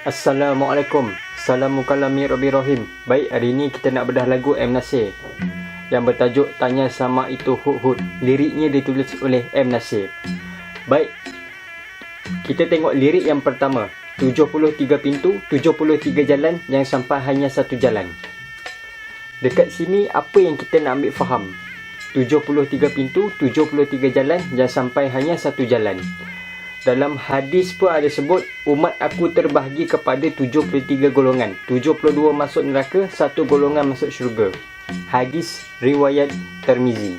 Assalamualaikum. Assalamualaikum. Baik, hari ini kita nak bedah lagu M. Nasir yang bertajuk Tanya Sama Itu Hud-Hud. Liriknya ditulis oleh M. Nasir. Baik, kita tengok lirik yang pertama. 73 pintu, 73 jalan, yang sampai hanya satu jalan. Dekat sini apa yang kita nak ambil faham? 73 pintu, 73 jalan, yang sampai hanya satu jalan. Dalam hadis pun ada sebut, umat aku terbahagi kepada 73 golongan. 72 masuk neraka, 1 golongan masuk syurga. Hadis riwayat Tirmizi.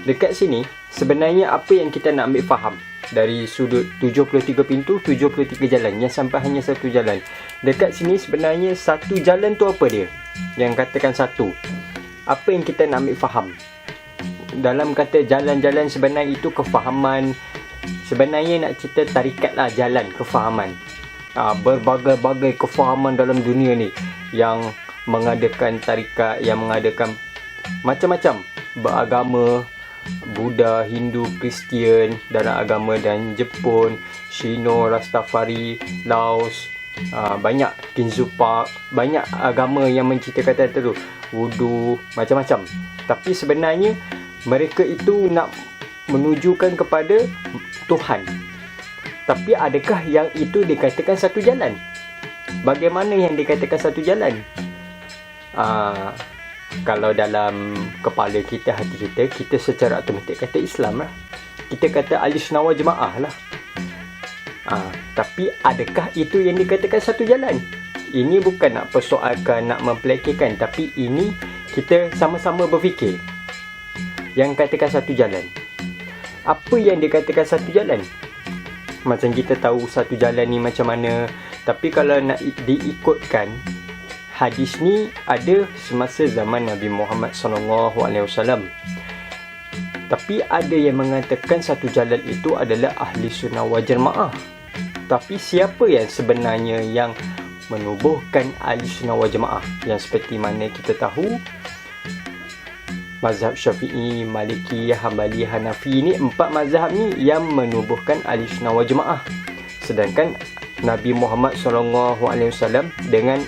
Dekat sini, sebenarnya apa yang kita nak ambil faham? Dari sudut 73 pintu, 73 jalan, yang sampai hanya satu jalan. Dekat sini sebenarnya satu jalan tu apa dia? Yang katakan satu. Apa yang kita nak ambil faham? Dalam kata jalan-jalan sebenarnya itu kefahaman. Sebenarnya nak cerita tarikat lah, jalan, kefahaman. Berbagai-bagai kefahaman dalam dunia ni yang mengadakan tarikat, yang mengadakan macam-macam beragama, Buddha, Hindu, Kristian, dalam agama dan Jepun, Shino, Rastafari, Laos, banyak Kinzu Park, banyak agama yang menceritakan tu, Wudu, macam-macam. Tapi sebenarnya mereka itu nak menujukan kepada Tuhan. Tapi adakah yang itu dikatakan satu jalan? Bagaimana yang dikatakan satu jalan? Kalau dalam kepala kita, hati kita, kita secara automatik kata Islam lah. Kita kata Ahlussunnah wal Jamaah lah. Tapi adakah itu yang dikatakan satu jalan? Ini bukan nak persoalkan, nak mempelekehkan, tapi ini kita sama-sama berfikir. Yang katakan satu jalan. Apa yang dikatakan satu jalan? Macam kita tahu satu jalan ni macam mana. Tapi kalau nak diikutkan, hadis ni ada semasa zaman Nabi Muhammad SAW. Tapi ada yang mengatakan satu jalan itu adalah Ahlussunnah wal Jamaah. Tapi siapa yang sebenarnya yang menubuhkan Ahlussunnah wal Jamaah? Yang seperti mana kita tahu, mazhab Syafi'i, Maliki, Hambali, Hanafi ni, 4 mazhab ni yang menubuhkan Ahlussunnah wal Jamaah. Sedangkan Nabi Muhammad SAW dengan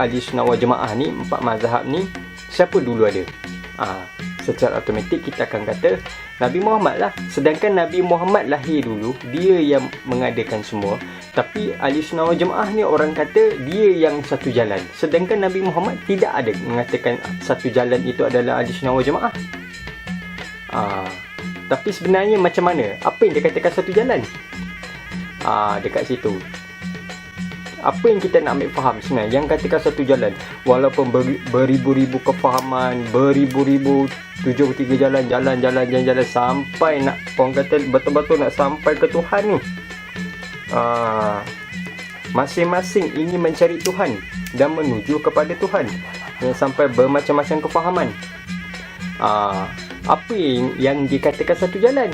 Ahlussunnah wal Jamaah ni, 4 mazhab ni, siapa dulu ada? Secara automatik kita akan kata Nabi Muhammad lah. Sedangkan Nabi Muhammad lahir dulu, dia yang mengadakan semua. Tapi Ahlussunnah wal Jamaah ni orang kata dia yang satu jalan. Sedangkan Nabi Muhammad tidak ada mengatakan satu jalan itu adalah Ahlussunnah wal Jamaah. Tapi sebenarnya macam mana? Apa yang dikatakan satu jalan? Dekat situ. Apa yang kita nak ambil faham sebenarnya? Yang katakan satu jalan, walaupun beribu-ribu kefahaman, beribu-ribu 73 jalan, sampai nak, orang kata betul-betul nak sampai ke Tuhan ni, masing-masing ingin mencari Tuhan dan menuju kepada Tuhan, yang sampai bermacam-macam kefahaman. Apa yang dikatakan satu jalan?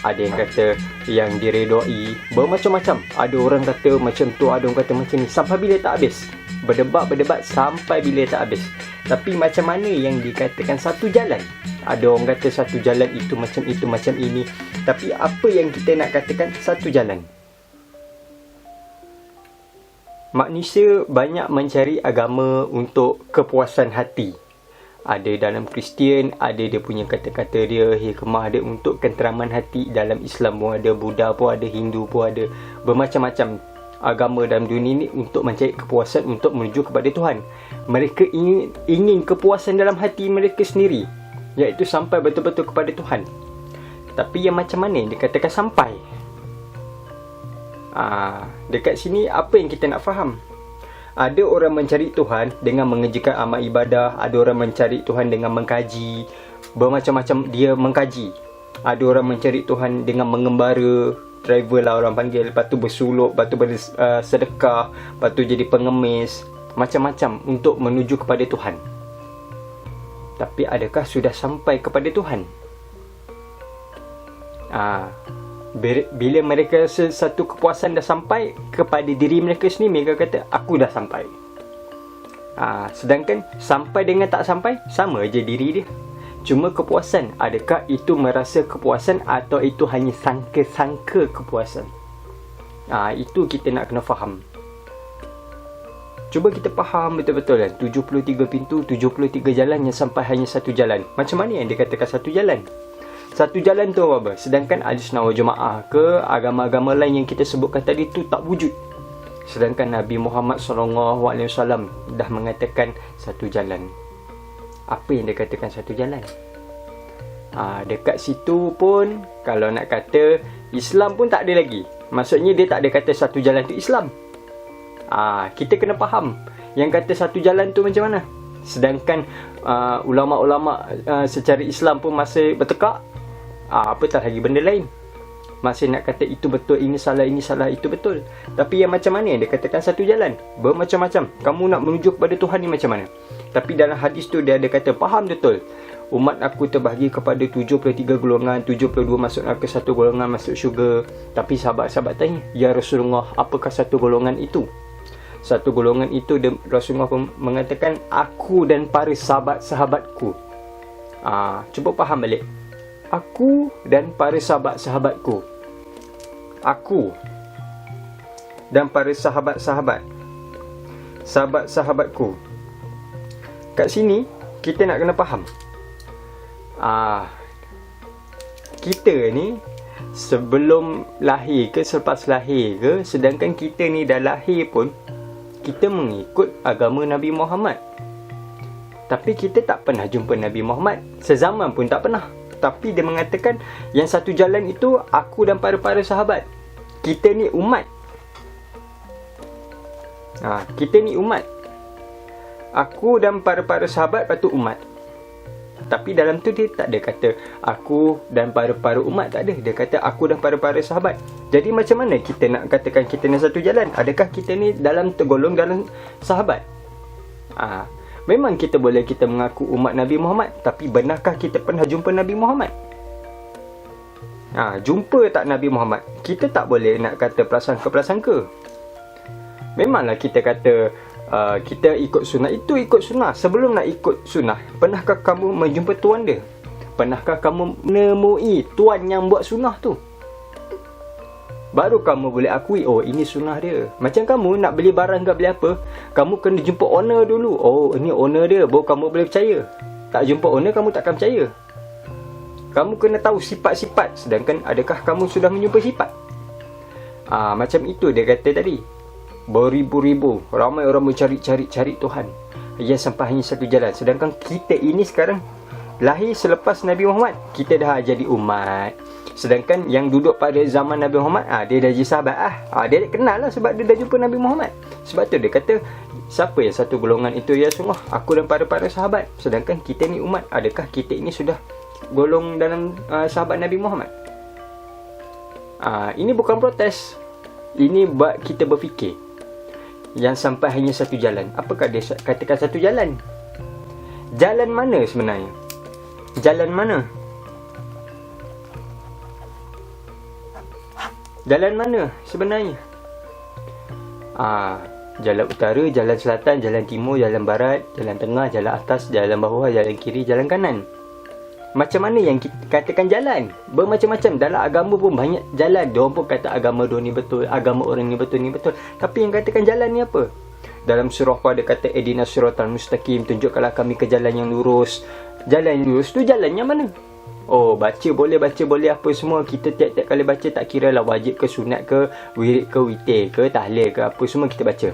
Ada yang kata yang diredai, bermacam-macam. Ada orang kata macam tu, ada orang kata macam ni, sampai bila tak habis. Berdebat sampai bila tak habis. Tapi macam mana yang dikatakan satu jalan? Ada orang kata satu jalan itu, macam ini. Tapi apa yang kita nak katakan satu jalan? Manusia banyak mencari agama untuk kepuasan hati. Ada dalam Kristian, ada dia punya kata-kata dia, hikmah dia untuk kenteraman hati. Dalam Islam pun ada, Buddha pun ada, Hindu pun ada. Bermacam-macam agama dalam dunia ini untuk mencari kepuasan, untuk menuju kepada Tuhan. Mereka ingin kepuasan dalam hati mereka sendiri, iaitu sampai betul-betul kepada Tuhan. Tapi yang macam mana dikatakan sampai? Dekat sini apa yang kita nak faham? Ada orang mencari Tuhan dengan mengerjakan amal ibadah. Ada orang mencari Tuhan dengan mengkaji. Bermacam-macam dia mengkaji. Ada orang mencari Tuhan dengan mengembara, travel lah orang panggil. Lepas tu bersuluk, lepas tu bersedekah, lepas tu jadi pengemis. Macam-macam untuk menuju kepada Tuhan. Tapi adakah sudah sampai kepada Tuhan? Bila mereka rasa satu kepuasan dah sampai kepada diri mereka sendiri, mereka kata aku dah sampai. Sedangkan sampai dengan tak sampai sama je diri dia. Cuma kepuasan, adakah itu merasa kepuasan atau itu hanya sangka-sangka kepuasan? Itu kita nak kena faham. Cuba kita faham betul-betul kan, 73 pintu, 73 jalan yang sampai hanya satu jalan. Macam mana yang dikatakan satu jalan? Satu jalan tu apa? Sedangkan Ahlussunnah wal Jamaah ke agama-agama lain yang kita sebutkan tadi tu tak wujud. Sedangkan Nabi Muhammad SAW dah mengatakan satu jalan. Apa yang dikatakan satu jalan? Dekat situ pun kalau nak kata Islam pun tak ada lagi. Maksudnya dia tak ada kata satu jalan tu Islam. Kita kena faham yang kata satu jalan tu macam mana. Sedangkan ulama-ulama secara Islam pun masih bertekak. Apatah lagi benda lain. Masih nak kata itu betul, ini salah, itu betul. Tapi yang macam mana yang dia katakan satu jalan? Bermacam-macam. Kamu nak menuju kepada Tuhan ni macam mana? Tapi dalam hadis tu dia ada kata, faham betul. Umat aku terbahagi kepada 73 golongan, 72 masuk ke satu golongan masuk syurga. Tapi sahabat-sahabat tanya, ya Rasulullah, apakah satu golongan itu? Satu golongan itu Rasulullah mengatakan, aku dan para sahabat-sahabatku. Cuba faham balik. Aku dan para sahabat-sahabatku. Aku dan para sahabat-sahabat. Sahabat-sahabatku. Kat sini kita nak kena faham. Kita ni sebelum lahir ke selepas lahir ke, sedangkan kita ni dah lahir pun kita mengikut agama Nabi Muhammad. Tapi kita tak pernah jumpa Nabi Muhammad. Sezaman pun tak pernah. Tapi dia mengatakan yang satu jalan itu aku dan para sahabat. Kita ni umat. Kita ni umat. Aku dan para sahabat patut umat. Tapi dalam tu dia tak ada kata aku dan para umat, tak ada. Dia kata aku dan para sahabat. Jadi macam mana kita nak katakan kita ni satu jalan? Adakah kita ni tergolong dalam sahabat? Memang kita boleh kita mengaku umat Nabi Muhammad, tapi benarkah kita pernah jumpa Nabi Muhammad? Jumpa tak Nabi Muhammad? Kita tak boleh nak kata prasangka-prasangka. Memanglah kita kata kita ikut sunnah. Itu ikut sunnah. Sebelum nak ikut sunnah, pernahkah kamu menjumpa tuan dia? Pernahkah kamu menemui tuan yang buat sunnah tu? Baru kamu boleh akui, oh ini sunnah dia. Macam kamu nak beli barang ke beli apa, kamu kena jumpa owner dulu. Oh ini owner dia, baru kamu boleh percaya. Tak jumpa owner, kamu takkan percaya. Kamu kena tahu sifat-sifat. Sedangkan adakah kamu sudah menjumpa sifat? Macam itu dia kata tadi. Beribu-ribu ramai orang mencari Tuhan, ia sampai hanya satu jalan. Sedangkan kita ini sekarang lahir selepas Nabi Muhammad, kita dah jadi umat. Sedangkan yang duduk pada zaman Nabi Muhammad, dia dah jadi sahabat. Dia kenal lah sebab dia dah jumpa Nabi Muhammad. Sebab tu dia kata, siapa yang satu golongan itu ya Rasulullah? Aku dan para sahabat. Sedangkan kita ni umat. Adakah kita ini sudah golong dalam sahabat Nabi Muhammad? Ini bukan protes. Ini buat kita berfikir. Yang sampai hanya satu jalan. Apakah dia katakan satu jalan? Jalan mana sebenarnya? Jalan mana? Jalan mana sebenarnya? Jalan utara, jalan selatan, jalan timur, jalan barat, jalan tengah, jalan atas, jalan bawah, jalan kiri, jalan kanan. Macam mana yang kita katakan jalan? Bermacam-macam. Dalam agama pun banyak jalan. Diorang pun kata agama diorang ni betul, agama orang ni betul, ni betul. Tapi yang katakan jalan ni apa? Dalam surah pun ada kata ihdinas siratal mustaqim, tunjukkanlah kami ke jalan yang lurus. Jalan yang lurus tu jalan yang mana? Baca boleh apa semua. Kita tiap-tiap kali baca, tak kira lah wajib ke sunat ke, wirid ke, witir ke, tahlil ke, apa semua kita baca.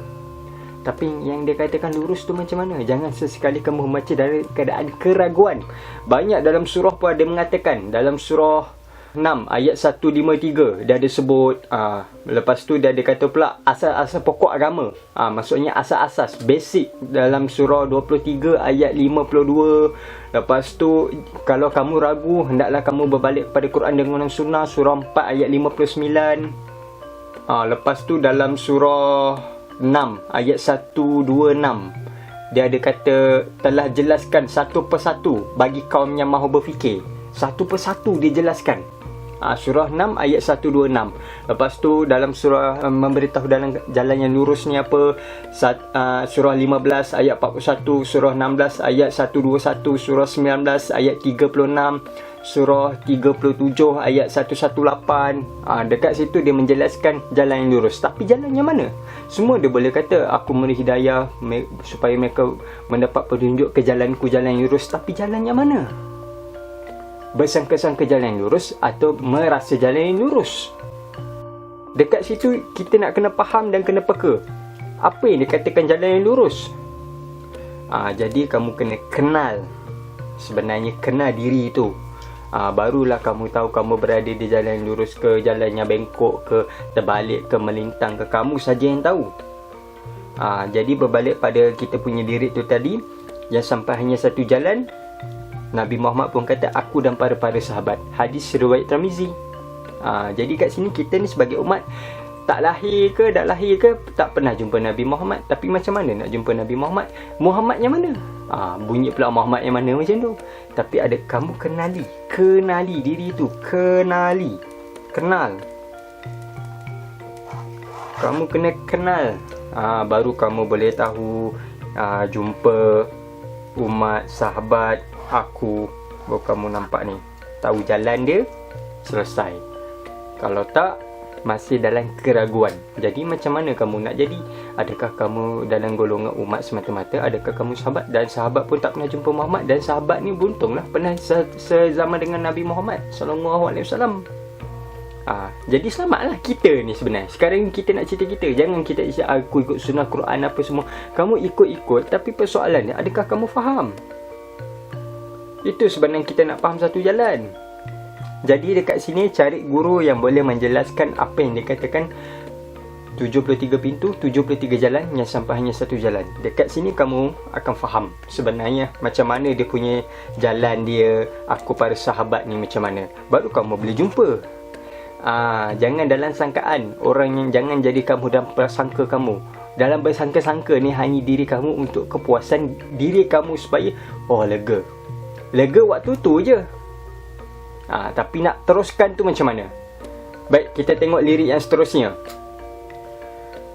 Tapi yang dia katakan lurus tu macam mana? Jangan sesekali kamu membaca dalam keadaan keraguan. Banyak dalam surah pun ada mengatakan. Dalam surah 6 ayat 153 dia ada sebut. Lepas tu dia ada kata pula asas-asas pokok agama. Maksudnya asas-asas basic. Dalam surah 23 ayat 52. Lepas tu kalau kamu ragu, hendaklah kamu berbalik pada Quran dengan sunnah. Surah 4 ayat 59. Lepas tu dalam surah 6 ayat 126 dia ada kata telah jelaskan satu persatu bagi kaum yang mahu berfikir. Satu persatu dia jelaskan. Surah 6 ayat 126. Lepas tu dalam surah memberitahu dalam jalan yang lurus ni apa. Surah 15 ayat 41, surah 16 ayat 121, surah 19 ayat 36, surah 37 ayat 118. Dekat situ dia menjelaskan jalan yang lurus. Tapi jalan yang mana? Semua dia boleh kata aku memberi hidayah supaya mereka mendapat petunjuk ke jalanku, jalan yang lurus. Tapi jalan yang mana? Bersangka-sangka jalan yang lurus atau merasa jalan yang lurus? Dekat situ kita nak kena faham dan kena peka apa yang dikatakan jalan yang lurus. Jadi kamu kena kenal, sebenarnya kenal diri itu. Barulah kamu tahu kamu berada di jalan yang lurus ke jalan yang bengkok ke, terbalik ke, melintang ke, kamu saja yang tahu. Jadi berbalik pada kita punya lirik tu tadi, yang sampai hanya satu jalan. Nabi Muhammad pun kata aku dan para sahabat. Hadis riwayat Tirmizi. Jadi kat sini kita ni sebagai umat, tak lahir ke tak pernah jumpa Nabi Muhammad. Tapi macam mana nak jumpa Nabi Muhammad? Muhammad yang mana? Bunyi pula Muhammad yang mana macam tu. Tapi ada kamu kenali diri tu, kenal. Kamu kena kenal, baru kamu boleh tahu. Jumpa umat, sahabat aku, baru kamu nampak ni, tahu jalan dia, selesai. Kalau tak, masih dalam keraguan. Jadi macam mana kamu nak jadi? Adakah kamu dalam golongan umat semata-mata? Adakah kamu sahabat? Dan sahabat pun tak pernah jumpa Muhammad. Dan sahabat ni beruntunglah pernah sezaman dengan Nabi Muhammad SAW. Jadi selamatlah kita ni sebenarnya. Sekarang kita nak cerita kita. Jangan kita aku ikut sunnah Quran apa semua. Kamu ikut-ikut, tapi persoalannya adakah kamu faham? Itu sebenarnya kita nak faham satu jalan. Jadi dekat sini cari guru yang boleh menjelaskan apa yang dikatakan 73 pintu, 73 jalan yang sampai hanya satu jalan. Dekat sini kamu akan faham sebenarnya macam mana dia punya jalan dia, aku para sahabat ni macam mana. Baru kamu boleh jumpa. Jangan dalam sangkaan. Orang yang jangan jadi kamu dalam prasangka kamu. Dalam bersangka-sangka ni hanya diri kamu untuk kepuasan diri kamu supaya lega. Lega waktu tu je. Tapi nak teruskan tu macam mana? Baik, kita tengok lirik yang seterusnya.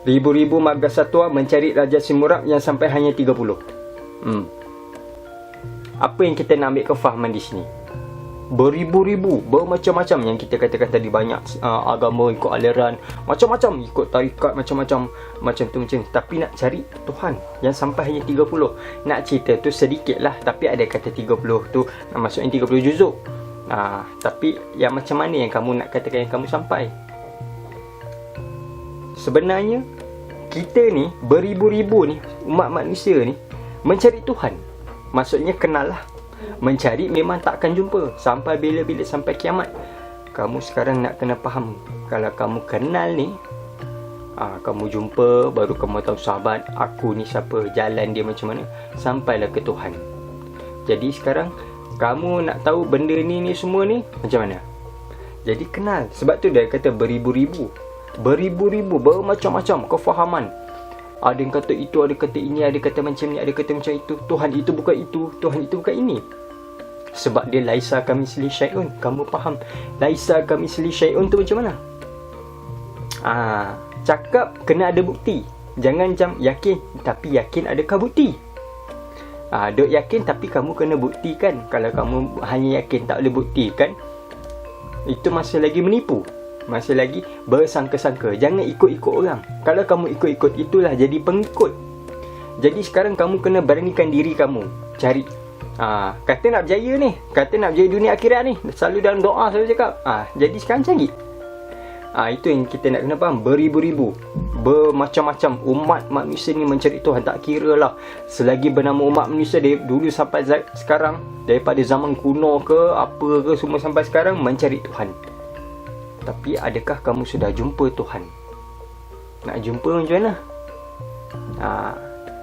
Ribu-ribu marga satwa mencari Raja Simurab yang sampai hanya 30. Apa yang kita nak ambil kefahaman di sini? Beribu-ribu, bermacam-macam yang kita katakan tadi. Banyak agama, ikut aliran, macam-macam, ikut tarikat, macam-macam. Macam tu macam. Tapi nak cari Tuhan yang sampai hanya 30. Nak cerita tu sedikit lah, tapi ada kata 30 tu maksudnya 30 juzuk. Tapi yang macam mana yang kamu nak katakan yang kamu sampai? Sebenarnya kita ni beribu-ribu ni, umat manusia ni mencari Tuhan. Maksudnya kenal lah. Mencari memang tak akan jumpa sampai bila-bila, sampai kiamat. Kamu sekarang nak kena faham, kalau kamu kenal ni, kamu jumpa, baru kamu tahu sahabat aku ni siapa, jalan dia macam mana, sampailah ke Tuhan. Jadi sekarang kamu nak tahu benda ni semua ni macam mana? Jadi kenal. Sebab tu dia kata beribu-ribu, bermacam-macam kefahaman. Ada yang kata itu, ada kata ini, ada kata macam ni, ada kata macam itu. Tuhan itu bukan itu, Tuhan itu bukan ini. Sebab dia laisa kamitslihi syai'un. Kamu faham laisa kamitslihi syai'un tu macam mana? Cakap kena ada bukti. Jangan macam yakin, tapi yakin adakah bukti? Duk yakin tapi kamu kena buktikan. Kalau kamu hanya yakin tak boleh buktikan, itu masih lagi menipu, masih lagi bersangka-sangka. Jangan ikut-ikut orang. Kalau kamu ikut-ikut, itulah jadi pengikut. Jadi sekarang kamu kena beranikan diri kamu cari. Kata nak berjaya ni, kata nak berjaya dunia akhirat ni, selalu dalam doa selalu cakap. Jadi sekarang cari. Itu yang kita nak kena faham. Beribu-ribu, bermacam-macam umat manusia ni mencari Tuhan. Tak kira lah selagi bernama umat manusia dari dulu sampai sekarang, daripada zaman kuno ke apa ke, semua sampai sekarang mencari Tuhan. Tapi adakah kamu sudah jumpa Tuhan? Nak jumpa macam mana?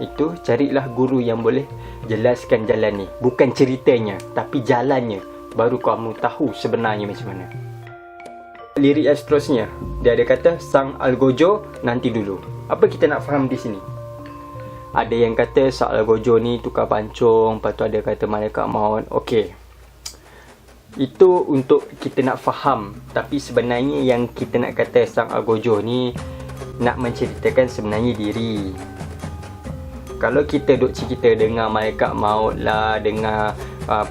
Itu carilah guru yang boleh jelaskan jalan ni. Bukan ceritanya, tapi jalannya. Baru kamu tahu sebenarnya macam mana. Lirik yang seterusnya, dia ada kata Sang Algojo nanti dulu. Apa kita nak faham di sini? Ada yang kata Sang Algojo ni tukar pancung, lepas tu ada kata malaikat maut. Okey, itu untuk kita nak faham. Tapi sebenarnya yang kita nak kata Sang Algojo ni nak menceritakan sebenarnya diri. Kalau kita duk cerita dengar malaikat maut lah, dengar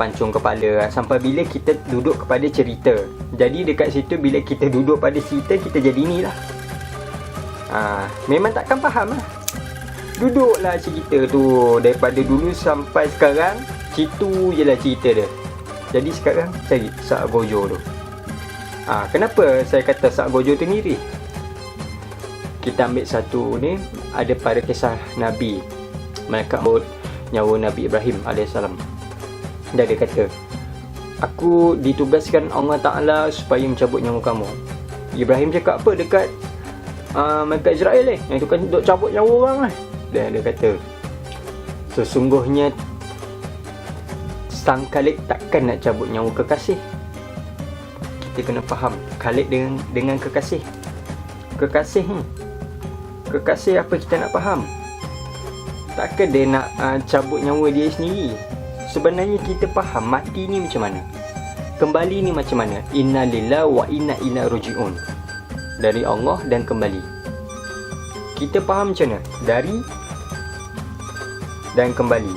pancung kepala, sampai bila kita duduk kepada cerita. Jadi dekat situ bila kita duduk pada cerita, kita jadi inilah. Memang takkan faham lah. Duduklah cerita tu daripada dulu sampai sekarang, situ je lah cerita dia. Jadi sekarang cari Sak Gojo tu. Kenapa saya kata Sak Gojo tu ngiri? Kita ambil satu ni, ada pada kisah Nabi malaikat maut nyawa Nabi Ibrahim AS. Dia ada kata, aku ditugaskan Allah Ta'ala supaya mencabut nyawa kamu. Ibrahim cakap apa dekat malaikat Israel yang itu kan duk cabut nyawa orang lah. Dan dia kata, sesungguhnya sang Khalik takkan nak cabut nyawa kekasih. Kita kena faham Khalik dengan kekasih. Kekasih apa kita nak faham? Takkan dia nak cabut nyawa dia sendiri. Sebenarnya kita faham mati ni macam mana, kembali ni macam mana. Inna lillahi wa inna ilaihi raji'un. Dari Allah dan kembali. Kita faham macam mana? Dari dan kembali.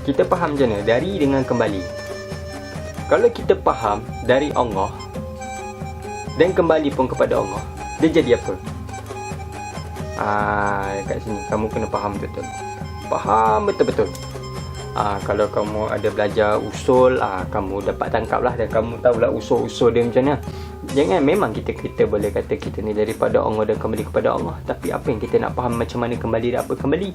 Kita faham macam mana? Dari dengan kembali. Kalau kita faham dari Allah dan kembali pun kepada Allah, dia jadi apa? Kat sini kamu kena faham betul-betul. Faham betul-betul. Kalau kamu ada belajar usul, kamu dapat tangkap lah, dan kamu tahulah usul-usul dia macam mana. Jangan, memang kita boleh kata kita ni daripada Allah dan kembali kepada Allah. Tapi apa yang kita nak faham, macam mana kembali dan apa kembali.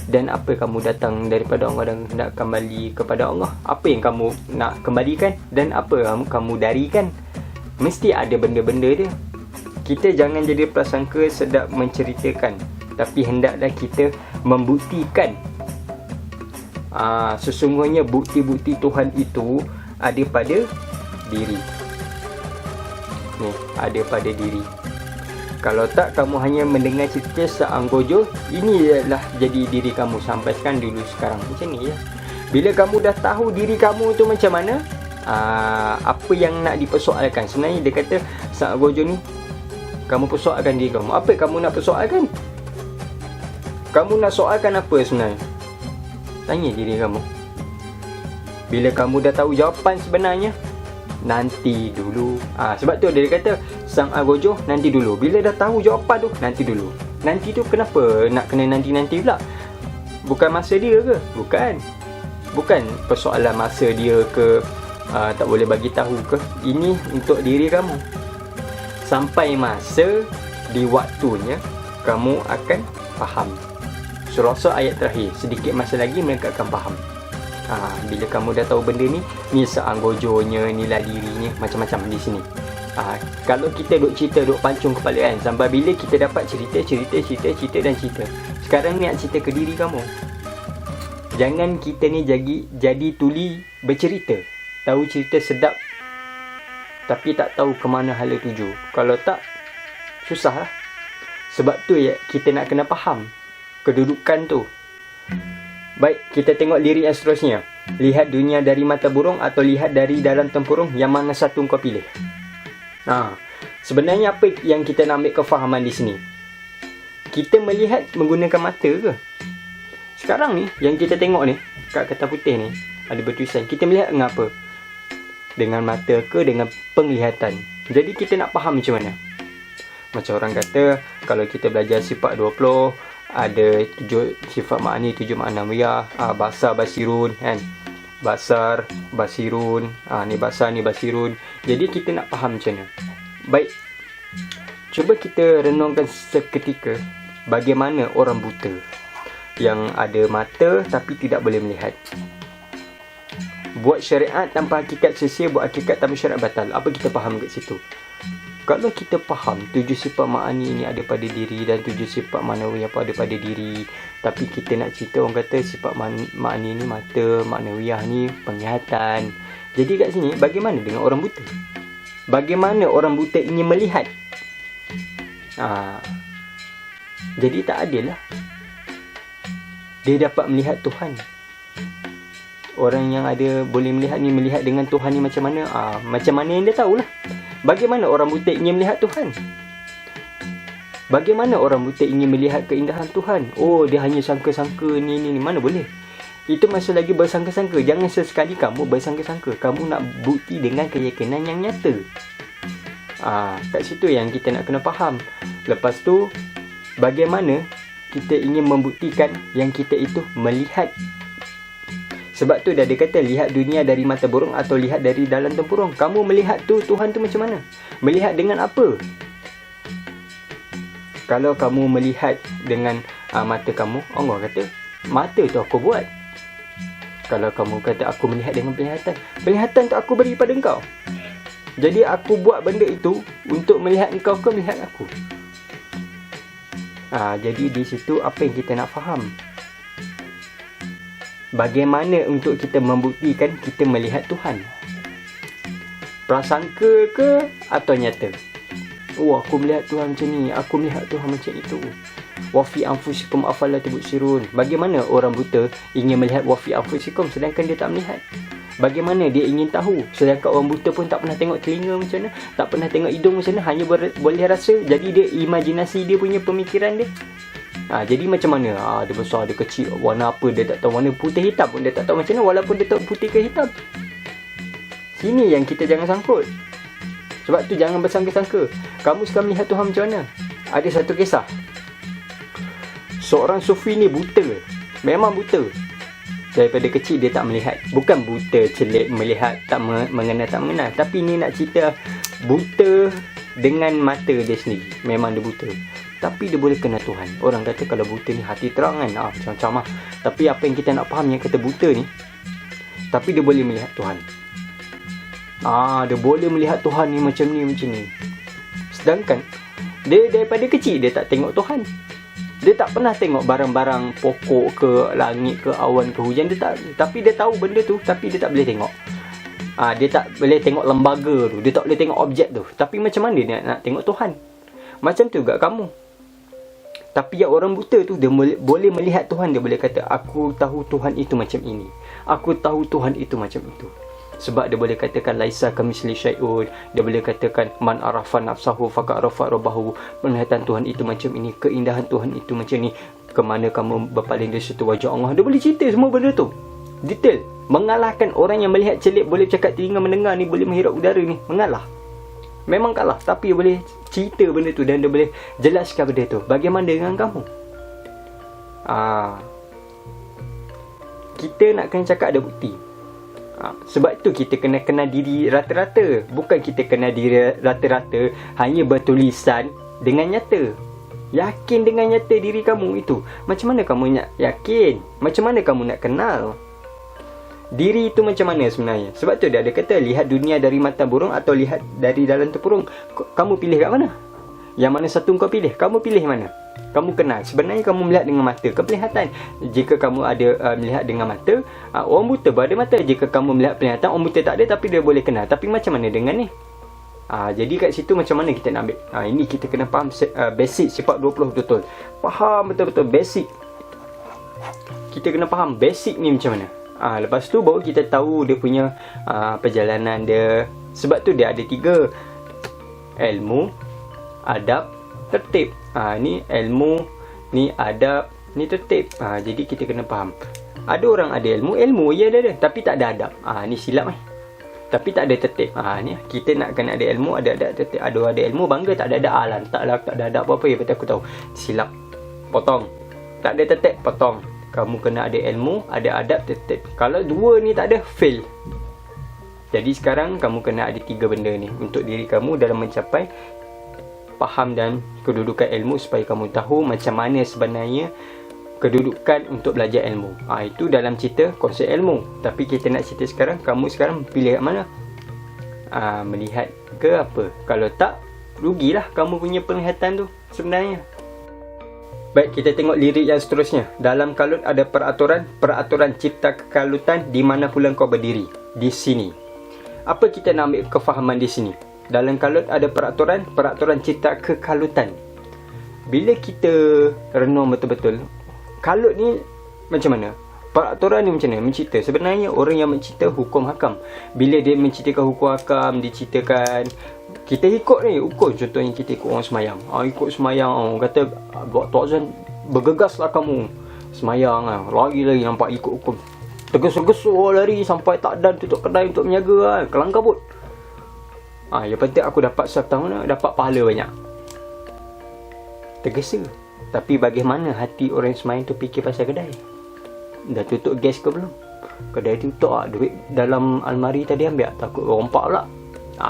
Dan apa kamu datang daripada Allah dan nak kembali kepada Allah. Apa yang kamu nak kembalikan dan apa kamu darikan. Mesti ada benda-benda dia. Kita jangan jadi prasangka sedap menceritakan, tapi hendaklah kita membuktikan. Sesungguhnya bukti-bukti Tuhan itu ada pada diri. Ni, ada pada diri. Kalau tak, kamu hanya mendengar cerita Sak Gojo, ini adalah jadi diri kamu sampai sekarang, dulu sekarang. Macam ni ya. Bila kamu dah tahu diri kamu tu macam mana, apa yang nak dipersoalkan. Sebenarnya dia kata Sak Gojo ni, kamu persoalkan diri kamu. Apa kamu nak persoalkan? Kamu nak soalkan apa sebenarnya? Tanya diri kamu. Bila kamu dah tahu jawapan sebenarnya, nanti dulu. Sebab tu dia kata Sang Gojo, nanti dulu. Bila dah tahu jawapan tu, nanti dulu. Nanti tu kenapa nak kena nanti-nanti pula? Bukan masa dia ke? Bukan persoalan masa dia ke, tak boleh bagi tahu ke. Ini untuk diri kamu. Sampai masa di waktunya, kamu akan faham. Surah As ayat terakhir, sedikit masa lagi mereka akan faham. Bila kamu dah tahu benda ni Sak Gojonya, inilah dirinya, macam-macam di sini. Kalau kita duk cerita, duk pancung kepala kan, sampai bila kita dapat cerita. Sekarang ni nak cerita ke diri kamu. Jangan kita ni jadi tuli bercerita, tahu cerita sedap tapi tak tahu ke mana hala tuju. Kalau tak, susah lah. Sebab tu ya, kita nak kena faham kedudukan tu. Baik, kita tengok lirik yang seterusnya. Lihat dunia dari mata burung atau lihat dari dalam tempurung, yang mana satu kau pilih? Sebenarnya apa yang kita nak ambil kefahaman di sini? Kita melihat menggunakan mata ke? Sekarang ni, yang kita tengok ni, kat kertas putih ni, ada bertulisan. Kita melihat dengan apa? Dengan mata ke dengan penglihatan? Jadi kita nak faham macam mana? Macam orang kata, kalau kita belajar sifat 20, ada 7 sifat makni, 7 makna wiyah. Basar, basirun kan. Basar, basirun. Ni basar, ni basirun. Jadi kita nak faham macam mana. Baik, cuba kita renungkan seketika bagaimana orang buta yang ada mata tapi tidak boleh melihat. Buat syariat tanpa hakikat sia-sia, buat hakikat tanpa syariat batal. Apa kita faham kat situ? Kalau kita faham 7 sifat ma'ani ni ada pada diri dan 7 sifat ma'nawi apa ada pada diri, tapi kita nak cerita, orang kata sifat ma'ani ni mata, ma'nawiyah ni penglihatan. Jadi kat sini, bagaimana dengan orang buta? Bagaimana orang buta ingin melihat? Jadi tak adil lah. Dia dapat melihat Tuhan. Orang yang ada boleh melihat ni, melihat dengan Tuhan ni macam mana? Macam mana yang dia tahulah. Bagaimana orang buta ingin melihat Tuhan? Bagaimana orang buta ingin melihat keindahan Tuhan? Oh, dia hanya sangka-sangka ni. Mana boleh? Itu masih lagi bersangka-sangka. Jangan sesekali kamu bersangka-sangka. Kamu nak bukti dengan keyakinan yang nyata. Kat situ yang kita nak kena faham. Lepas tu, bagaimana kita ingin membuktikan yang kita itu melihat. Sebab tu dah dia kata, lihat dunia dari mata burung atau lihat dari dalam tempurung. Kamu melihat tu, Tuhan tu macam mana? Melihat dengan apa? Kalau kamu melihat dengan mata kamu, Allah kata, mata tu aku buat. Kalau kamu kata, aku melihat dengan penglihatan, penglihatan tu aku beri pada engkau. Jadi aku buat benda itu untuk melihat engkau ke melihat aku. Jadi di situ apa yang kita nak faham. Bagaimana untuk kita membuktikan kita melihat Tuhan? Prasangka ke atau nyata? Oh, aku melihat Tuhan macam ni, aku melihat Tuhan macam itu. Wa fi anfusikum afala tubsirun. Bagaimana orang buta ingin melihat wa fi anfusikum sedangkan dia tak melihat? Bagaimana dia ingin tahu sedangkan orang buta pun tak pernah tengok telinga macam mana, tak pernah tengok hidung macam mana, hanya boleh rasa. Jadi dia imajinasi dia punya pemikiran dia. Jadi macam mana? Dia besar, dia kecil, warna apa dia tak tahu, warna putih hitam pun dia tak tahu macam mana walaupun dia tahu putih ke hitam. Sini yang kita jangan sangkut. Sebab tu jangan bersangka-sangka. Kamu sekarang melihat Tuhan macam mana? Ada satu kisah. Seorang sufi ni buta. Memang buta. Daripada kecil dia tak melihat. Bukan buta celik melihat, tak mengenal tak mengenal. Tapi ni nak cerita buta dengan mata dia sendiri. Memang dia buta. Tapi dia boleh kenal Tuhan. Orang kata kalau buta ni hati terang kan. Macam-macam lah. Tapi apa yang kita nak faham yang kata buta ni, tapi dia boleh melihat Tuhan. Dia boleh melihat Tuhan ni macam ni, macam ni. Sedangkan dia daripada kecil dia tak tengok Tuhan. Dia tak pernah tengok barang-barang pokok ke, langit ke, awan ke, hujan. Dia tak. Tapi dia tahu benda tu, tapi dia tak boleh tengok. Dia tak boleh tengok lembaga tu, dia tak boleh tengok objek tu. Tapi macam mana dia nak tengok Tuhan? Macam tu juga kamu. Tapi yang orang buta tu, dia boleh melihat Tuhan. Dia boleh kata, aku tahu Tuhan itu macam ini, aku tahu Tuhan itu macam itu. Sebab dia boleh katakan laisa kamitsli syai'un. Dia boleh katakan man arafa nafsahu faqad arafa rabbahu. Penglihatan Tuhan itu macam ini, keindahan Tuhan itu macam ni, kemana kamu berpaling dari situ wajah Allah. Dia boleh cerita semua benda tu detail. Mengalahkan orang yang melihat celik, boleh cakap telinga mendengar ni, boleh menghirup udara ni. Mengalah. Memang kalah. Tapi dia boleh cerita benda tu dan dia boleh jelaskan benda tu. Bagaimana dengan kamu? Kita nak kena cakap ada bukti. Sebab tu kita kena kenal diri rata-rata. Bukan kita kenal diri rata-rata hanya bertulisan dengan nyata. Yakin dengan nyata diri kamu itu. Macam mana kamu nak yakin? Macam mana kamu nak kenal diri itu macam mana sebenarnya? Sebab tu dia ada kata, lihat dunia dari mata burung atau lihat dari dalam tempurung. Kamu pilih kat mana? Yang mana satu kau pilih? Kamu pilih mana? Kamu kenal. Sebenarnya kamu melihat dengan mata, kepenglihatan. Jika kamu ada melihat dengan mata, orang buta berada mata. Jika kamu melihat penglihatan, orang buta tak ada tapi dia boleh kenal. Tapi macam mana dengan ni? Jadi kat situ macam mana kita nak ambil? Ini kita kena faham basic sifat 20 betul-betul. Faham betul-betul basic. Kita kena faham basic ni macam mana. Lepas tu baru kita tahu dia punya perjalanan dia. Sebab tu dia ada 3. Ilmu, adab, tertib. Ni ilmu, ni adab, ni tertib. Jadi kita kena faham. Ada orang ada ilmu ya ada, tapi tak ada adab. Ni silap tapi tak ada tertib. Ni kita nak kena ada ilmu, ada adab, tertib. Ada ilmu bangga, tak ada adab. Tak ada adab apa-apa ya, betul aku tahu. Silap. Potong. Tak ada tertib, potong. Kamu kena ada ilmu, ada adab, tertib. Kalau 2 ni tak ada, fail. Jadi sekarang kamu kena ada 3 benda ni untuk diri kamu dalam mencapai faham dan kedudukan ilmu, supaya kamu tahu macam mana sebenarnya kedudukan untuk belajar ilmu. Itu dalam cerita konsep ilmu. Tapi kita nak cerita sekarang, kamu sekarang pilih kat mana? Melihat ke apa? Kalau tak, rugilah kamu punya penglihatan tu sebenarnya. Baik, kita tengok lirik yang seterusnya. Dalam kalut ada peraturan cipta kekalutan, di mana pula kau berdiri? Di sini. Apa kita nak ambil kefahaman di sini? Dalam kalut ada peraturan cipta kekalutan. Bila kita renung betul-betul, kalut ni macam mana? Peraturan ni macam mana? Mencipta. Sebenarnya orang yang mencipta hukum hakam. Bila dia menciptakan hukum hakam, diciptakan, kita ikut ni hukum. Contohnya kita ikut orang semayang. Ikut semayang, orang kata buat tuazan, bergegaslah kamu semayang. Lari-lari nampak ikut hukum. Tergesa-gesa lari sampai tak dan tutup kedai untuk menjaga. Kelang kabut. Yang penting aku dapat setahun, dapat pahala banyak. Tergesa. Tapi bagaimana hati orang semain tu fikir pasal kedai? Dah tutup gas ke belum? Kedai tutup duit dalam almari tadi ambil, takut rompak pula.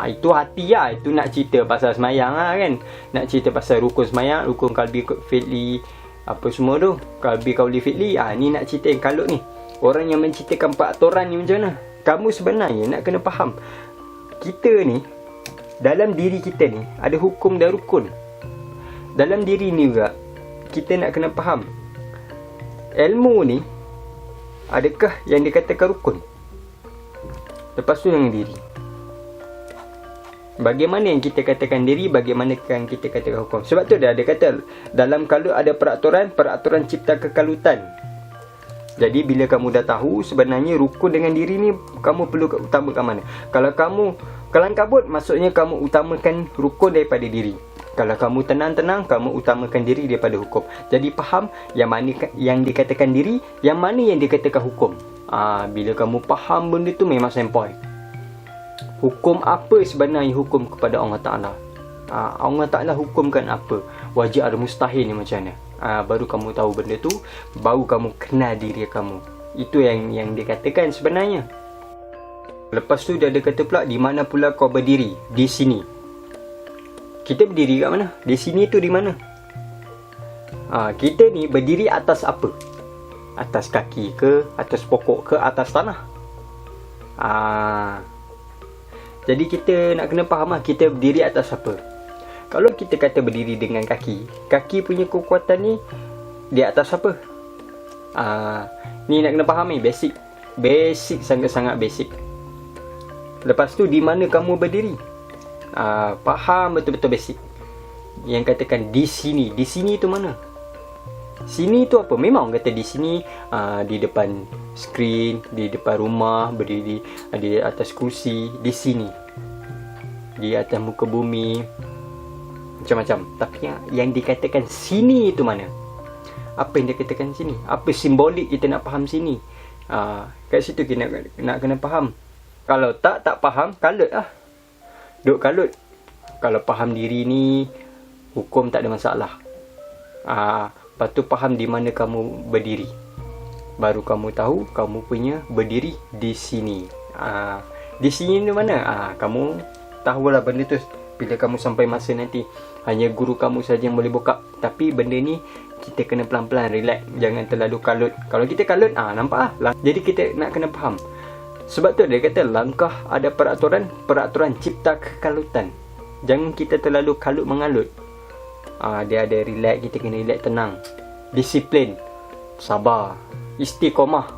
Itu hati lah. Itu nak cerita pasal semayang lah kan. Nak cerita pasal rukun semayang, rukun kalbi fi'li, apa semua tu, kalbi kauli fi'li. Ni nak cerita yang kalut ni. Orang yang menceritakan peraturan ni macam mana? Kamu sebenarnya nak kena faham, kita ni, dalam diri kita ni ada hukum dan rukun. Dalam diri ni juga kita nak kena faham, ilmu ni adakah yang dikatakan rukun? Lepas tu yang diri, bagaimana yang kita katakan diri, bagaimana yang kita katakan hukum. Sebab tu dah ada kata, dalam kalut ada peraturan, peraturan cipta kekalutan. Jadi bila kamu dah tahu sebenarnya rukun dengan diri ni, kamu perlu utamakan mana. Kalau kamu kelang kabut, maksudnya kamu utamakan rukun daripada diri. Kalau kamu tenang-tenang, kamu utamakan diri daripada hukum. Jadi faham yang mana yang dikatakan diri, yang mana yang dikatakan hukum. Bila kamu faham benda tu, memang sempoi. Hukum apa sebenarnya hukum kepada Allah Ta'ala? Allah Ta'ala hukumkan apa? Wajib ada mustahil ni macam mana? Baru kamu tahu benda tu, baru kamu kenal diri kamu. Itu yang dikatakan sebenarnya. Lepas tu dia ada kata pula, di mana pula kau berdiri? Di sini. Kita berdiri kat mana? Di sini tu di mana? Kita ni berdiri atas apa? Atas kaki ke? Atas pokok ke? Atas tanah? Jadi kita nak kena faham lah, kita berdiri atas apa. Kalau kita kata berdiri dengan kaki, kaki punya kekuatan ni di atas apa? Ni nak kena faham ni, basic. Basic, sangat-sangat basic. Lepas tu, di mana kamu berdiri? Faham betul-betul basic. Yang katakan di sini. Di sini tu mana? Sini tu apa? Memang orang kata di sini, di depan skrin, di depan rumah, berdiri di atas kursi. Di sini, di atas muka bumi, macam-macam. Tapi yang dikatakan sini itu mana? Apa yang dikatakan sini? Apa simbolik kita nak faham sini? Kat situ kita nak kena faham. Kalau tak faham, kalut lah. Duk kalut. Kalau faham diri ni, hukum tak ada masalah. Lepas tu faham di mana kamu berdiri, baru kamu tahu kamu punya berdiri di sini. Di sini di mana? Kamu tahulah benda tu bila kamu sampai masa nanti. Hanya guru kamu saja yang boleh buka. Tapi benda ni kita kena pelan-pelan, relax. Jangan terlalu kalut. Kalau kita kalut, nampak lah. Jadi kita nak kena faham. Sebab tu dia kata langkah ada peraturan, peraturan cipta kekalutan. Jangan kita terlalu kalut mengalut. Dia ada relax, kita kena relax, tenang. Disiplin, sabar, istiqomah.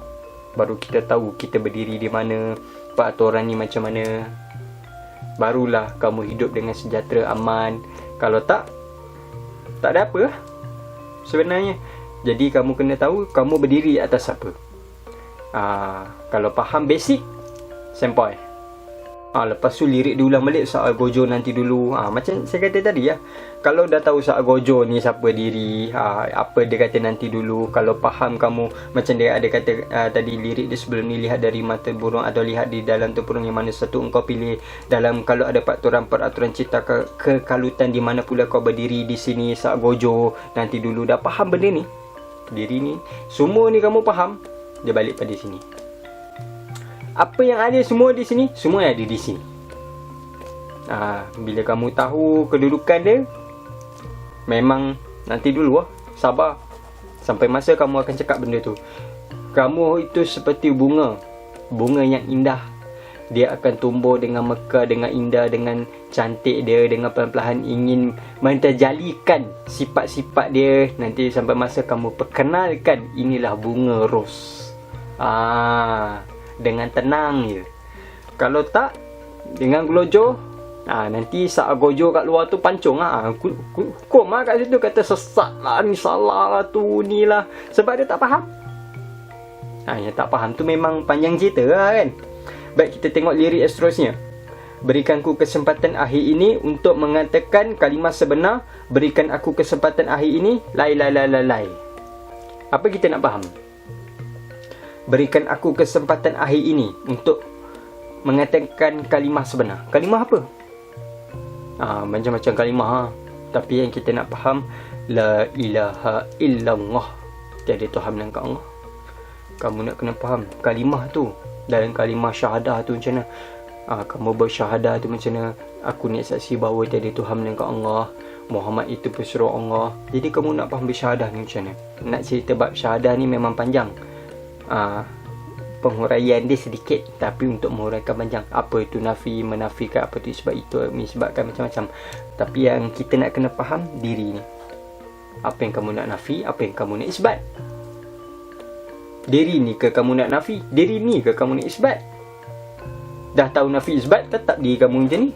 Baru kita tahu kita berdiri di mana, peraturan ni macam mana. Barulah kamu hidup dengan sejahtera, aman. Kalau tak ada apa sebenarnya. Jadi kamu kena tahu kamu berdiri atas apa. Kalau faham basic, sempoi. Lepas tu lirik diulang balik soal gojo nanti dulu. Macam saya kata tadi ya. Kalau dah tahu soal gojo ni siapa diri, apa dia kata nanti dulu. Kalau faham kamu, macam dia ada kata tadi lirik dia sebelum ni, lihat dari mata burung atau lihat di dalam tempurung yang mana satu engkau pilih. Dalam kalau ada peraturan cipta kekalutan, di mana pula kau berdiri di sini soal gojo nanti dulu. Dah faham benda ni, diri ni, semua ni kamu faham, dia balik pada sini. Apa yang ada semua di sini, semua ada di sini. Bila kamu tahu kedudukan dia, memang nanti dulu sabar. Sampai masa kamu akan cakap benda tu. Kamu itu seperti bunga. Bunga yang indah. Dia akan tumbuh dengan mekar, dengan indah, dengan cantik dia, dengan perlahan-lahan ingin menterjalikan sifat-sifat dia. Nanti sampai masa kamu perkenalkan, inilah bunga ros. Dengan tenang je. Kalau tak, dengan gelojoh, nanti saat gojo kat luar tu pancung hukum kat situ, kata sesat lah, ni salah lah, tu ni lah. Sebab dia tak faham. Yang tak faham tu memang panjang cerita lah kan. Baik, kita tengok lirik seterusnya. Berikan aku kesempatan akhir ini untuk mengatakan kalimah sebenar. Berikan aku kesempatan akhir ini. Lai. Apa kita nak faham? Berikan aku kesempatan akhir ini untuk mengatakan kalimah sebenar. Kalimah apa? Macam-macam kalimah Tapi yang kita nak faham, la ilaha illallah, tiada Tuhan melainkan Allah. Kamu nak kena faham kalimah tu. Dalam kalimah syahadah tu macam mana, kamu bersyahadah tu macam mana, aku ni saksi bahawa tiada Tuhan melainkan Allah, Muhammad itu pesuruh Allah. Jadi kamu nak faham bersyahadah ni macam mana. Nak cerita bab syahadah ni memang panjang, penghuraian dia sedikit, tapi untuk menguraikan panjang. Apa itu nafi, menafikan, apa itu sebab itu, disebabkan macam-macam. Tapi yang kita nak kena faham diri ni. Apa yang kamu nak nafi, apa yang kamu nak isbat. Diri ni ke kamu nak nafi, diri ni ke kamu nak isbat. Dah tahu nafi isbat, tetap diri kamu macam ni,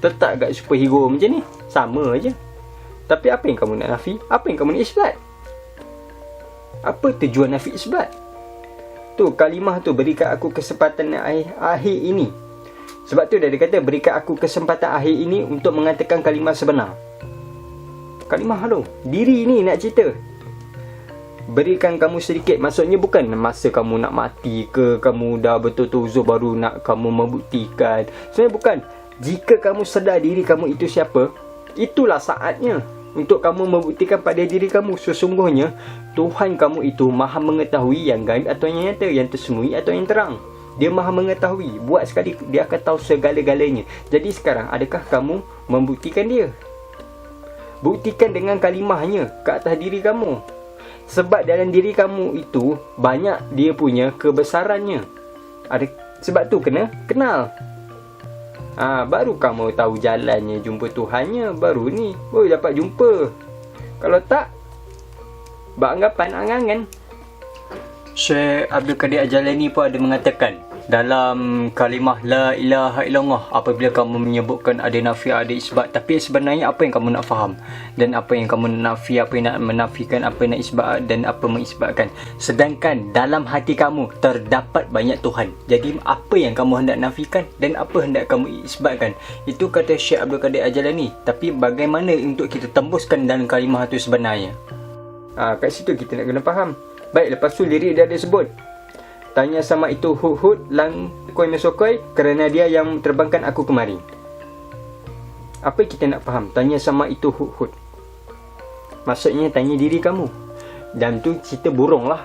tetap agak superhero macam ni, sama aja. Tapi apa yang kamu nak nafi, apa yang kamu nak isbat. Apa tujuan nafi isbat? Tu kalimah tu, berikan aku kesempatan akhir ini. Sebab tu dia kata, berikan aku kesempatan akhir ini untuk mengatakan kalimah sebenar. Kalimah tu, diri ni nak cerita. Berikan kamu sedikit, maksudnya bukan masa kamu nak mati ke, kamu dah betul-betul uzur baru nak kamu membuktikan. Sebenarnya bukan. Jika kamu sedar diri kamu itu siapa, itulah saatnya untuk kamu membuktikan pada diri kamu sesungguhnya Tuhan kamu itu maha mengetahui yang gaib atau yang nyata, yang tersembunyi atau yang terang. Dia maha mengetahui. Buat sekali dia akan tahu segala-galanya. Jadi sekarang, adakah kamu membuktikan dia? Buktikan dengan kalimahnya ke atas diri kamu. Sebab dalam diri kamu itu banyak dia punya kebesarannya. Sebab tu kena kenal. Baru kamu tahu jalannya jumpa Tuhannya. Baru ni boleh dapat jumpa. Kalau tak, beranggapan angan-angan. Syekh Abdul Qadir Al-Jilani pun ada mengatakan dalam kalimah la ilaha illallah, apabila kamu menyebutkan ada nafi, ada isbat, tapi sebenarnya apa yang kamu nak faham, dan apa yang kamu nak nafi, apa yang nak menafikan, apa yang nak isbat, dan apa mengisbatkan. Sedangkan dalam hati kamu terdapat banyak Tuhan. Jadi apa yang kamu hendak nafikan dan apa hendak kamu isbatkan, itu kata Syekh Abdul Qadir Al-Jilani. Tapi bagaimana untuk kita tembuskan dalam kalimah itu sebenarnya? Kat situ kita nak kena faham. Baik, lepas tu lirik dia ada sebut, tanya sama itu Hud-Hud lang koi mesokoi, kerana dia yang terbangkan aku kemari. Apa kita nak faham? Tanya sama itu Hud-Hud, maksudnya tanya diri kamu. Dan tu cerita burung lah.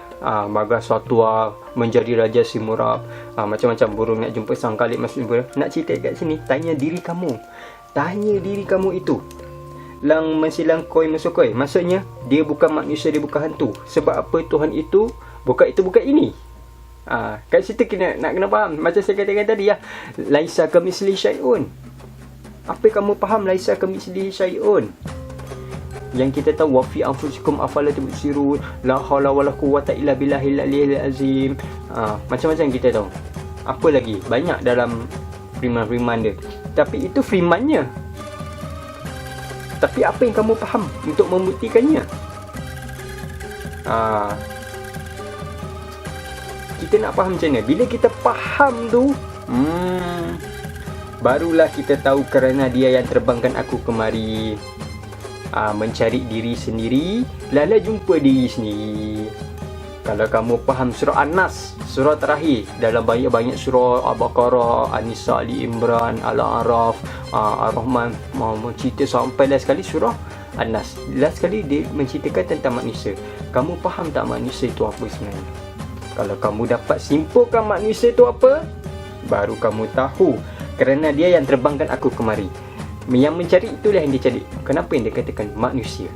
Bagas Satwa menjadi Raja Simurab, macam-macam burung nak jumpa sang khalid masuk jumpa. Nak cerita kat sini, tanya diri kamu. Tanya diri kamu itu. Lang mesilang koi mesokoi, maksudnya dia bukan manusia, dia bukan hantu. Sebab apa Tuhan itu bukan ini. Kat situ kita nak kena faham. Macam saya katakan tadi ya, laisa kamitslihi syai'un. Apa kamu faham laisa kamitslihi syai'un? Yang kita tahu, wa fi anfusikum afala tubsirun, la haula wala quwwata illa billahil aliyyil azim. Macam-macam kita tahu. Apa lagi? Banyak dalam firman-firman dia. Tapi itu firmannya. Tapi apa yang kamu faham untuk membuktikannya? Kita nak faham macam mana? Bila kita faham tu, barulah kita tahu kerana dia yang terbangkan aku kemari. Mencari diri sendiri, lala jumpa diri sendiri. Kalau kamu faham surah An-Nas, surah terakhir dalam banyak-banyak surah, Al-Baqarah, An-Nisa, Ali Imran, Al-A'raf, Ar-Rahman, cerita sampai last sekali surah An-Nas. Last sekali dia menceritakan tentang manusia. Kamu faham tak manusia itu apa sebenarnya? Kalau kamu dapat simpulkan manusia itu apa, baru kamu tahu kerana dia yang terbangkan aku kemari. Yang mencari itulah yang dia cari. Kenapa yang dia katakan manusia?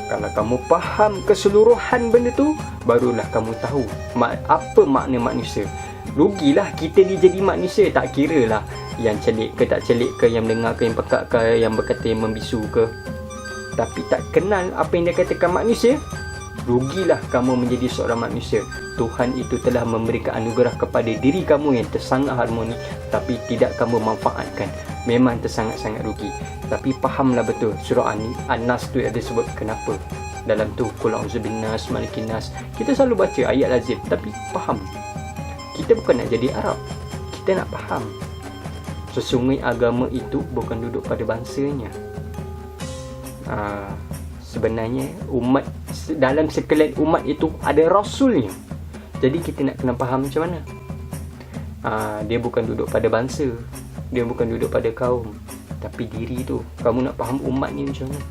Kalau kamu faham keseluruhan benda tu, barulah kamu tahu apa makna manusia. Rugilah kita ni jadi manusia, tak kira lah yang celik ke tak celik ke, yang mendengar ke, yang pekak ke, yang berkata yang membisu ke, tapi tak kenal apa yang dia katakan manusia. Rugilah kamu menjadi seorang manusia. Tuhan itu telah memberikan anugerah kepada diri kamu yang tersangat harmoni, tapi tidak kamu manfaatkan. Memang tersangat-sangat rugi. Tapi fahamlah betul, surah An-Nas tu ada sebut kenapa. Dalam tu, Qul a'udzu binnas, malikin nas. Kita selalu baca ayat lazim, tapi faham. Kita bukan nak jadi Arab, kita nak faham. Sesungguhnya agama itu bukan duduk pada bangsanya. Sebenarnya umat, dalam sekalian umat itu ada rasulnya. Jadi kita nak kena faham macam mana. Dia bukan duduk pada bangsa, dia bukan duduk pada kaum, Tapi diri tu, kamu nak faham umat ni macam mana.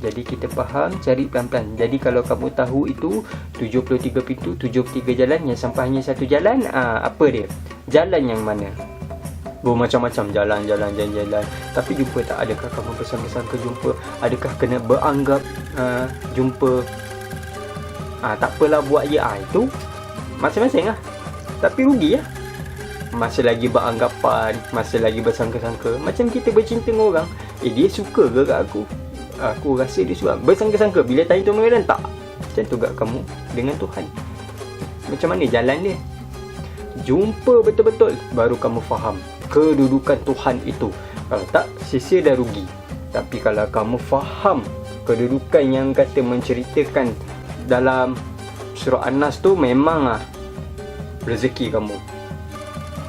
Jadi kita faham, cari pelan-pelan. Jadi kalau kamu tahu itu 73 pintu, 73 jalan, yang sampai hanya satu jalan, apa dia? Jalan yang mana? Macam-macam jalan. Tapi jumpa tak? Adakah kamu bersangka-sangka jumpa? Adakah kena beranggap jumpa? Tak apalah buat je. Itu masing-masing lah. Tapi rugi lah. Masih lagi beranggapan, masih lagi bersangka-sangka. Macam kita bercinta dengan orang, dia suka ke kat aku? Aku rasa dia suka. Bersangka-sangka. Bila tanya tu mengenai tak? Macam tu kat kamu dengan Tuhan. Macam mana jalan dia? Jumpa betul-betul, baru kamu faham kedudukan Tuhan itu. Kalau tak, sia-sia dah rugi. Tapi kalau kamu faham kedudukan yang kata menceritakan dalam surah An-Nas tu, memang rezeki kamu.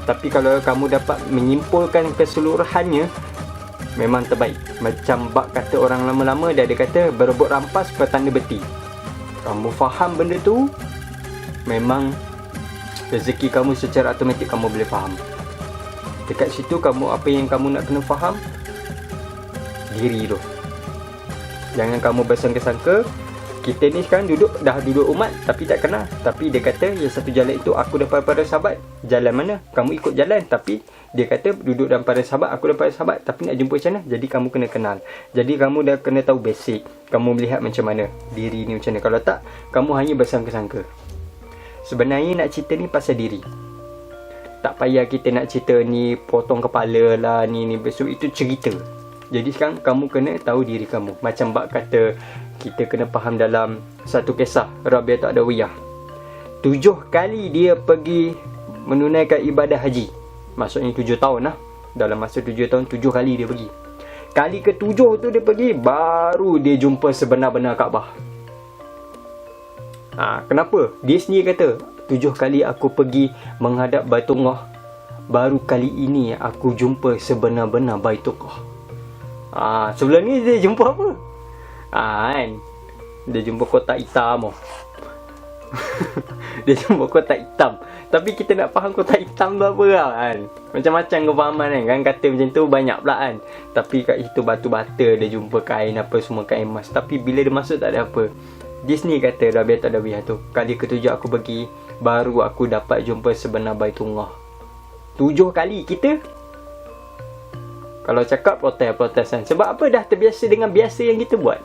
Tapi kalau kamu dapat menyimpulkan keseluruhannya, memang terbaik. Macam bak kata orang lama-lama, dia ada kata berebut rampas petanda beti. Kamu faham benda tu, memang rezeki kamu secara automatik kamu boleh faham. Dekat situ kamu, apa yang kamu nak kena faham? Diri tu. Jangan kamu bersangka-sangka. Kita ni sekarang dah duduk umat tapi tak kenal. Tapi dia kata yang satu jalan itu aku dapat para sahabat. Jalan mana? Kamu ikut jalan. Tapi dia kata duduk dalam para sahabat, aku dapat para sahabat. Tapi nak jumpa macam mana? Jadi kamu kena kenal. Jadi kamu dah kena tahu basic. Kamu melihat macam mana diri ni macam mana. Kalau tak, kamu hanya bersangka-sangka. Sebenarnya nak cerita ni pasal diri. Tak payah kita nak cerita ni potong kepala lah, ni besok itu cerita. Jadi sekarang kamu kena tahu diri kamu. Macam bak kata, kita kena faham dalam satu kisah Rabi'ah Adawiyah. 7 kali dia pergi menunaikan ibadah haji. Maksudnya 7 tahun lah. Dalam masa 7 tahun, 7 kali dia pergi. Kali ke-7 tu dia pergi, baru dia jumpa sebenar-benar Kaabah. Kenapa? Dia sendiri kata, 7 kali aku pergi menghadap Baitullah, baru kali ini aku jumpa sebenar-benar Baitullah. Sebelum ni dia jumpa apa? Kan? Dia jumpa kotak hitam. Dia jumpa kotak hitam. Tapi kita nak faham kotak hitam tu apa lah, kan? Macam-macam kefahaman kan? Kata macam tu banyak pula kan? Tapi kat situ batu-bata, dia jumpa kain apa semua, kain emas. Tapi bila dia masuk tak ada apa. Dia sendiri kata Rabi'ah Adawiyah tu, kali ke-7 aku pergi, baru aku dapat jumpa sebenar Baitullah. 7 kali kita. Kalau cakap protes-protesan. Sebab apa? Dah terbiasa dengan biasa yang kita buat.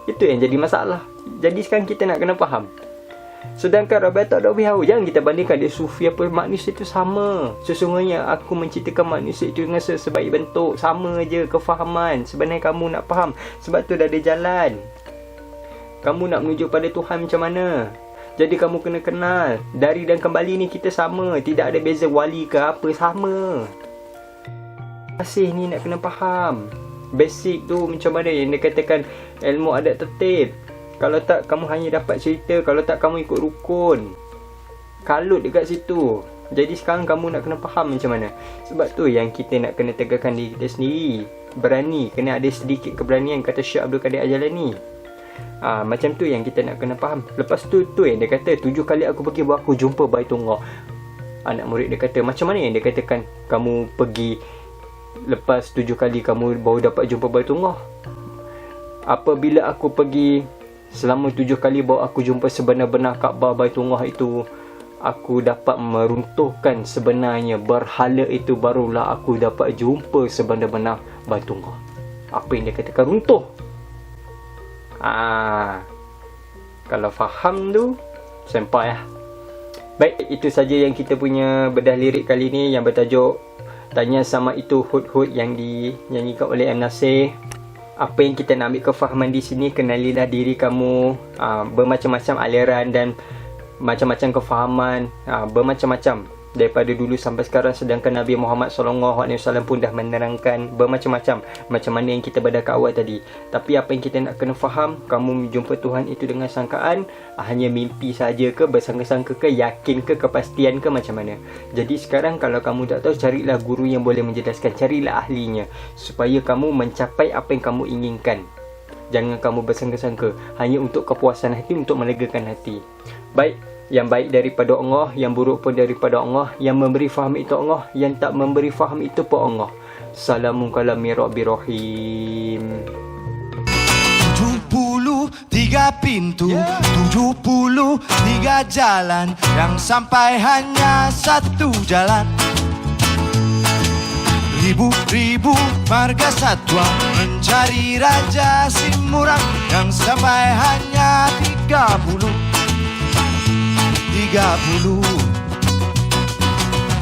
Itu yang jadi masalah. Jadi sekarang kita nak kena faham. Sedangkan Rabi'ah Adawiyah, jangan kita bandingkan dia sufi apa, manusia itu sama. Sesungguhnya aku menciptakan manusia itu dengan sebaik bentuk. Sama je kefahaman. Sebenarnya kamu nak faham. Sebab tu dah ada jalan. Kamu nak menuju pada Tuhan macam mana? Jadi kamu kena kenal. Dari dan kembali ni kita sama. Tidak ada beza wali ke apa, sama. Masih ni nak kena faham. Basic tu macam mana yang dia katakan ilmu adat tertib. Kalau tak, kamu hanya dapat cerita. Kalau tak, kamu ikut rukun. Kalut dekat situ. Jadi sekarang kamu nak kena faham macam mana. Sebab tu yang kita nak kena tegakkan diri kita sendiri. Berani. Kena ada sedikit keberanian, kata Syekh Abdul Qadir Al-Jilani. Macam tu yang kita nak kena faham. Lepas tu yang dia kata 7 kali aku pergi, baru aku jumpa Baitullah. Anak murid dia kata, macam mana yang dia katakan kamu pergi lepas 7 kali kamu baru dapat jumpa Baitullah? Apabila aku pergi selama 7 kali baru aku jumpa sebenar-benar Kaabah Baitullah itu, aku dapat meruntuhkan sebenarnya berhala itu, barulah aku dapat jumpa sebenar-benar Baitullah. Apa yang dia katakan runtuh. Kalau faham tu, sampai lah. Baik, itu saja yang kita punya bedah lirik kali ni yang bertajuk Tanya Sama Itu Hud-Hud yang dinyanyikan oleh M. Nasir. Apa yang kita nak ambil kefahaman di sini, kenalilah diri kamu. Bermacam-macam aliran dan macam-macam kefahaman, bermacam-macam daripada dulu sampai sekarang. Sedangkan Nabi Muhammad SAW pun dah menerangkan bermacam-macam macam mana yang kita bedah kat awal tadi. Tapi apa yang kita nak kena faham, kamu jumpa Tuhan itu dengan sangkaan, hanya mimpi saja ke, bersangka-sangka ke, yakin ke, kepastian ke, macam mana. Jadi sekarang kalau kamu tak tahu, carilah guru yang boleh menjelaskan, carilah ahlinya, supaya kamu mencapai apa yang kamu inginkan. Jangan kamu bersangka-sangka hanya untuk kepuasan hati, untuk melegakan hati. Baik, Yang baik daripada Allah, yang buruk pun daripada Allah. Yang memberi faham itu Allah, yang tak memberi faham itu pun Allah. Salamun kalami Rabbi Rahim. 73 pintu, 73 jalan, yang sampai hanya satu jalan. Ribu-ribu marga satwa mencari Raja Simurang, yang sampai hanya 30.